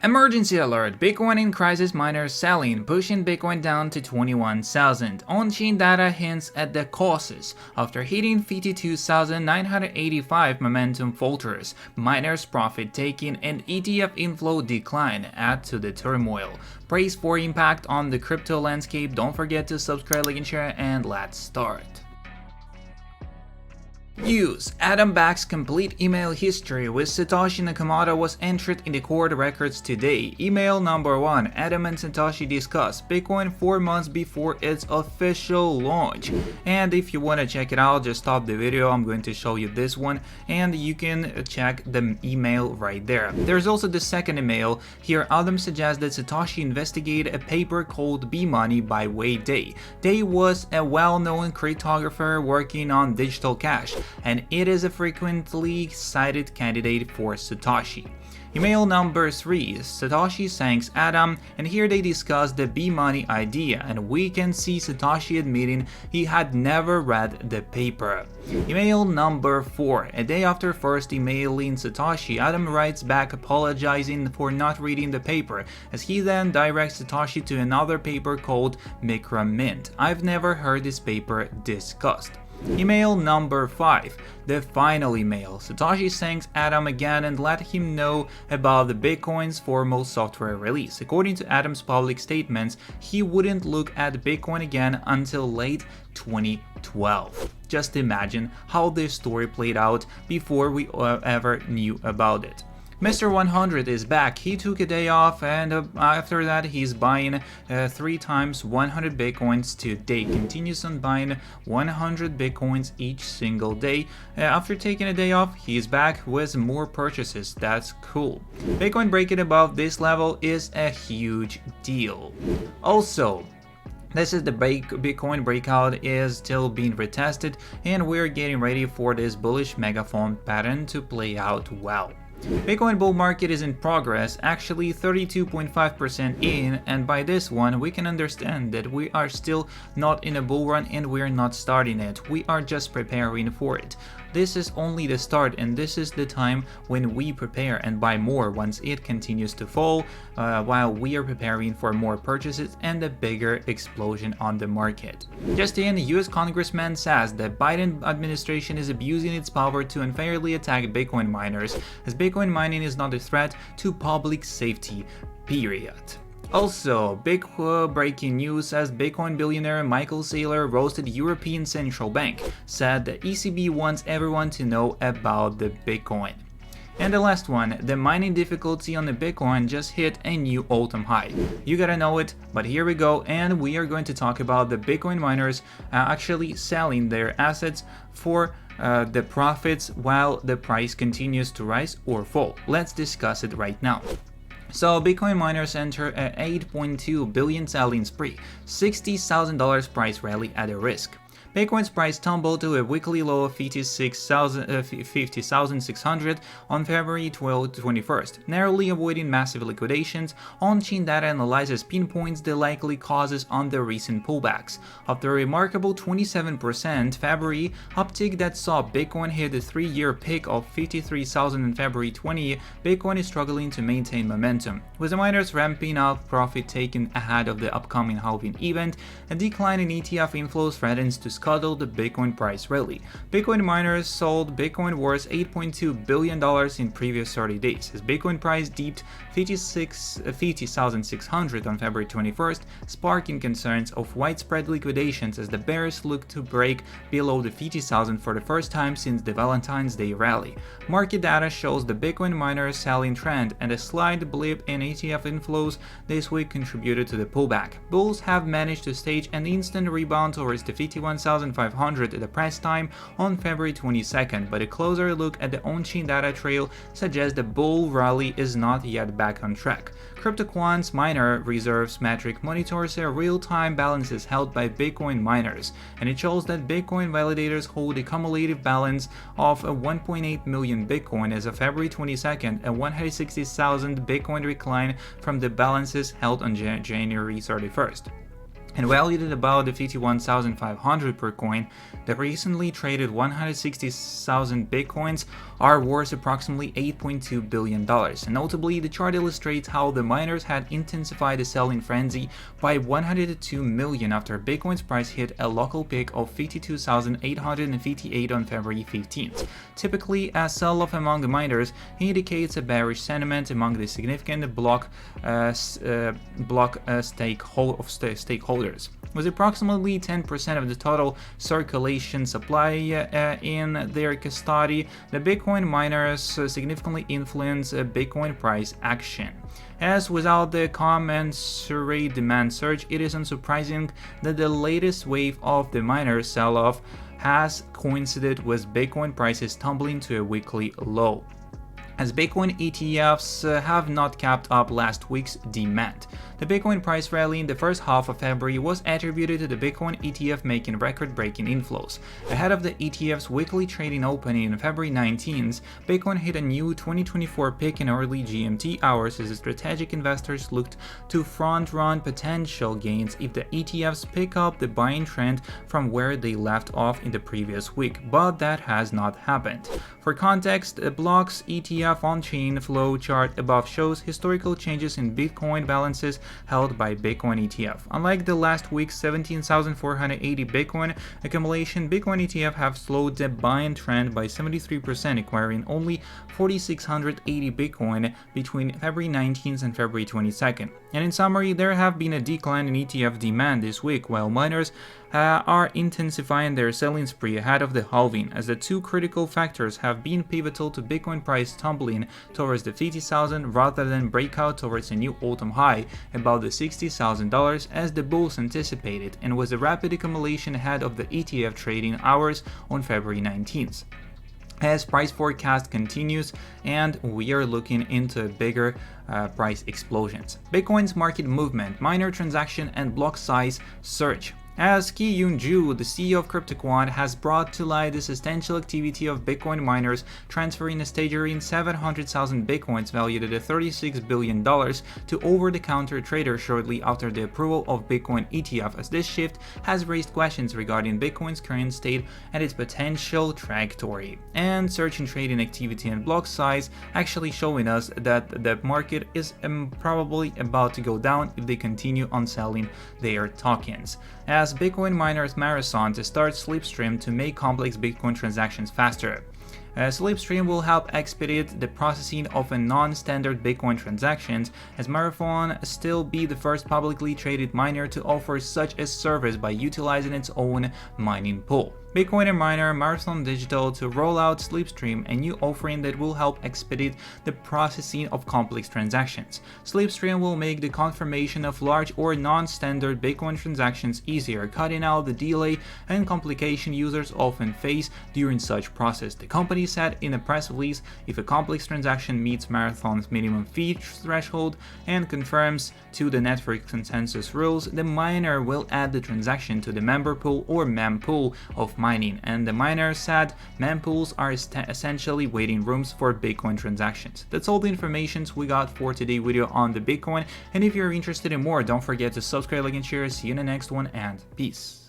Emergency alert! Bitcoin in crisis, miners selling, pushing Bitcoin down to 21,000. On-chain data hints at the causes. After hitting 52,985, momentum falters. Miners profit taking and ETF inflow decline add to the turmoil. Praise for impact on the crypto landscape. Don't forget to subscribe, like, and share, and let's start. News: Adam Back's complete email history with Satoshi Nakamoto was entered in the court records today. Email number 1. Adam and Satoshi discuss Bitcoin 4 months before its official launch. And if you want to check it out, just stop the video. I'm going to show you this one and you can check the email right there. There's also the second email. Here Adam suggests that Satoshi investigate a paper called B-Money by Wei Day. Day was a well-known cryptographer working on digital cash, and it is a frequently cited candidate for Satoshi. Email number 3. Satoshi thanks Adam, and here they discuss the B-Money idea, and we can see Satoshi admitting he had never read the paper. Email number 4. A day after first emailing Satoshi, Adam writes back apologizing for not reading the paper, as he then directs Satoshi to another paper called Micromint. I've never heard this paper discussed. Email number 5. The final email. Satoshi thanks Adam again and let him know about the Bitcoin's foremost software release. According to Adam's public statements, he wouldn't look at Bitcoin again until late 2012. Just imagine how this story played out before we ever knew about it. Mr. 100 is back. He took a day off, and after that he's buying 3 times 100 bitcoins today. Continues on buying 100 bitcoins each single day. After taking a day off, he's back with more purchases. That's cool. Bitcoin breaking above this level is a huge deal. Also, this is the Bitcoin breakout is still being retested, and we're getting ready for this bullish megaphone pattern to play out well. Bitcoin bull market is in progress, actually 32.5% in, and by this one we can understand that we are still not in a bull run and we're not starting it, we are just preparing for it. This is only the start, and this is the time when we prepare and buy more once it continues to fall, while we are preparing for more purchases and a bigger explosion on the market. Just in, US Congressman says the Biden administration is abusing its power to unfairly attack Bitcoin miners, as Bitcoin mining is not a threat to public safety, period. Also, big breaking news as Bitcoin billionaire Michael Saylor roasted European Central Bank, said the ECB wants everyone to know about the Bitcoin. And the last one, the mining difficulty on the Bitcoin just hit a new all-time high. You gotta know it, but here we go, and we are going to talk about the Bitcoin miners actually selling their assets for the profits while the price continues to rise or fall. Let's discuss it right now. So Bitcoin miners enter a 8.2 billion selling spree, $60,000 price rally at a risk. Bitcoin's price tumbled to a weekly low of 50,600 on February 21st, narrowly avoiding massive liquidations. On-chain data analysis pinpoints the likely causes on the recent pullbacks. After a remarkable 27% February uptick that saw Bitcoin hit a 3-year peak of 53,000 on February 20, Bitcoin is struggling to maintain momentum. With the miners ramping up profit taken ahead of the upcoming halving event, a decline in ETF inflows threatens to scuttle the Bitcoin price rally. Bitcoin miners sold Bitcoin worth $8.2 billion in previous 30 days, as Bitcoin price dipped 50,600 on February 21st, sparking concerns of widespread liquidations as the bears look to break below the 50,000 for the first time since the Valentine's Day rally. Market data shows the Bitcoin miners selling trend, and a slight blip in ETF inflows this week contributed to the pullback. Bulls have managed to stage an instant rebound towards the 51,500 at the press time on February 22nd, but a closer look at the on-chain data trail suggests the bull rally is not yet back on track. CryptoQuant's miner reserves metric monitors the real-time balances held by Bitcoin miners, and it shows that Bitcoin validators hold a cumulative balance of 1.8 million Bitcoin as of February 22nd, a 160,000 Bitcoin decline from the balances held on January 31st. and valued at about 51,500 per coin. The recently traded 160,000 bitcoins are worth approximately $8.2 billion. And notably, the chart illustrates how the miners had intensified the selling frenzy by 102 million after Bitcoin's price hit a local peak of 52,858 on February 15th. Typically, a sell-off among the miners indicates a bearish sentiment among the significant block stakeholders. With approximately 10% of the total circulation supply in their custody, the Bitcoin miners significantly influence Bitcoin price action. As without the commensurate demand surge, it is unsurprising that the latest wave of the miners sell-off has coincided with Bitcoin prices tumbling to a weekly low, as Bitcoin ETFs have not kept up last week's demand. The Bitcoin price rally in the first half of February was attributed to the Bitcoin ETF making record-breaking inflows. Ahead of the ETF's weekly trading opening on February 19th, Bitcoin hit a new 2024 peak in early GMT hours as strategic investors looked to front-run potential gains if the ETFs pick up the buying trend from where they left off in the previous week, but that has not happened. For context, the Block's ETF on-chain flow chart above shows historical changes in Bitcoin balances held by Bitcoin ETF. Unlike the last week's 17,480 Bitcoin accumulation, Bitcoin ETF have slowed the buying trend by 73%, acquiring only 4,680 Bitcoin between February 19th and February 22nd. And in summary, there have been a decline in ETF demand this week, while miners are intensifying their selling spree ahead of the halving, as the two critical factors have been pivotal to Bitcoin price tumbling towards the 50,000 rather than breakout towards a new all-time high about the $60,000 as the bulls anticipated, and was a rapid accumulation ahead of the ETF trading hours on February 19th. As price forecast continues, and we are looking into bigger price explosions. Bitcoin's market movement, miner transaction, and block size surge. As Ki-Yoon Ju, the CEO of CryptoQuant, has brought to light the substantial activity of Bitcoin miners transferring a staggering 700,000 Bitcoins valued at $36 billion to over-the-counter traders shortly after the approval of Bitcoin ETF, as this shift has raised questions regarding Bitcoin's current state and its potential trajectory. And search and trading activity and block size actually showing us that the market is probably about to go down if they continue on selling their tokens. As Bitcoin miners marathon to start Slipstream to make complex Bitcoin transactions faster. Slipstream will help expedite the processing of a non-standard Bitcoin transactions, as Marathon still be the first publicly traded miner to offer such a service by utilizing its own mining pool. Bitcoin miner Marathon Digital to roll out Slipstream, a new offering that will help expedite the processing of complex transactions. Slipstream will make the confirmation of large or non-standard Bitcoin transactions easier, cutting out the delay and complication users often face during such process. The company said in a press release, if a complex transaction meets Marathon's minimum fee threshold and confirms to the network consensus rules, the miner will add the transaction to the member pool or mempool of mining, and the miner said mempools are essentially waiting rooms for Bitcoin transactions. That's all the information we got for today's video on the Bitcoin, and if you're interested in more, don't forget to subscribe, like, and share. See you in the next one, and peace.